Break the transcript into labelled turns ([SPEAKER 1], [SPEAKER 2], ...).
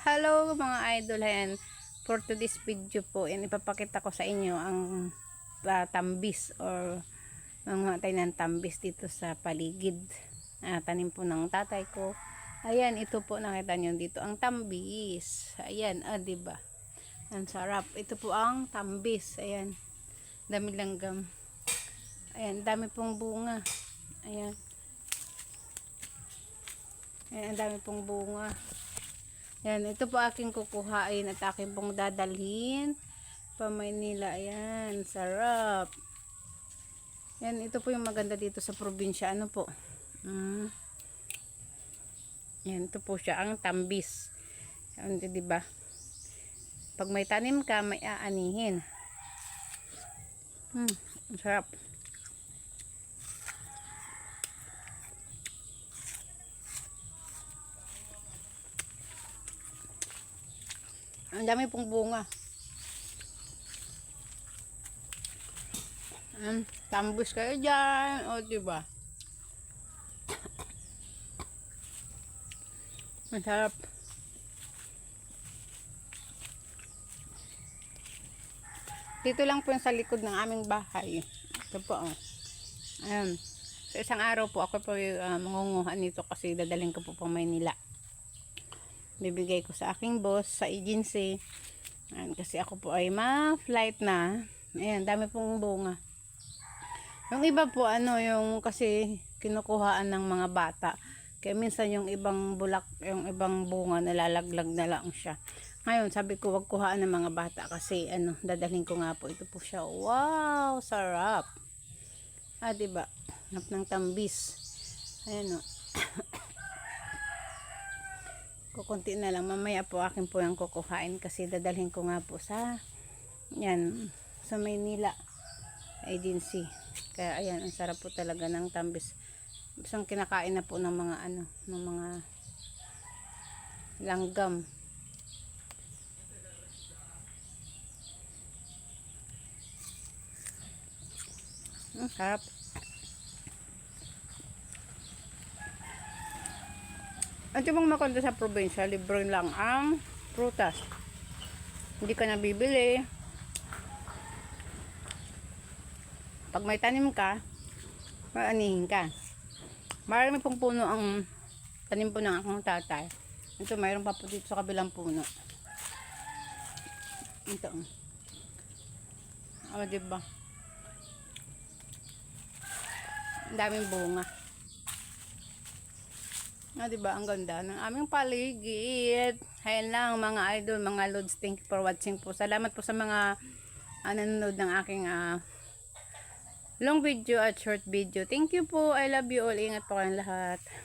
[SPEAKER 1] Hello mga idol, and for today's video po, ipapakita ko sa inyo ang tambis or mga tayo ng tambis dito sa paligid. Tanim po ng tatay ko. Ayan, ito po nakita nyo dito ang tambis. Ayan, diba? Ang sarap. Ito po ang tambis. Ayan, dami langgam. Ayan, dami pong bunga. Ayan. Ayan, ang dami pong bunga. Yan, ito po aking kukuhain at aking pong dadalhin pa Maynila. Ayan, sarap. Yan, ito po yung maganda dito sa probinsya. Ano po? Yan, ito po siya, ang tambis. Yan, diba? Pag may tanim ka, may aanihin. Sarap. Ang dami pong bunga. Tambus kayo dyan. O, diba? Masarap. Dito lang po yung sa likod ng aming bahay. Ito po, oh. Ayan. Sa isang araw po, ako po yung mangunguha nito kasi dadalhin ko po pang Maynila. Bibigay ko sa aking boss sa agency. Ayan, kasi ako po ay ma-flight na. Ayan, dami pong bunga. Yung iba po, yung kasi kinukuhaan ng mga bata. Kaya minsan yung ibang bulak, yung ibang bunga, nalalaglag na lang siya. Ngayon, sabi ko, wag kuhaan ng mga bata kasi, dadalhin ko nga po. Ito po siya. Wow, sarap. Diba? Sarap ng tambis. Ayan, o. Kukunti na lang. Mamaya po akin po yung kukuhain kasi dadalhin ko nga po sa Maynila agency. Kaya ayan, ang sarap po talaga ng tambis. Isang kinakain na po ng mga ng mga langgam. Sarap. At yung mga makonda sa probinsya, libre lang ang prutas. Hindi ka nabibili. Pag may tanim ka, maanihin ka. Marami pong puno ang tanim po ng akong tatay. Ito, mayroon pa po dito sa kabilang puno. Ito. Diba? Ang daming bunga. Diba? Ang ganda ng aming paligid. Ayan lang mga idol, mga lods. Thank you for watching po. Salamat po sa mga nanonood ng aking long video at short video. Thank you po. I love you all. Ingat po kayong lahat.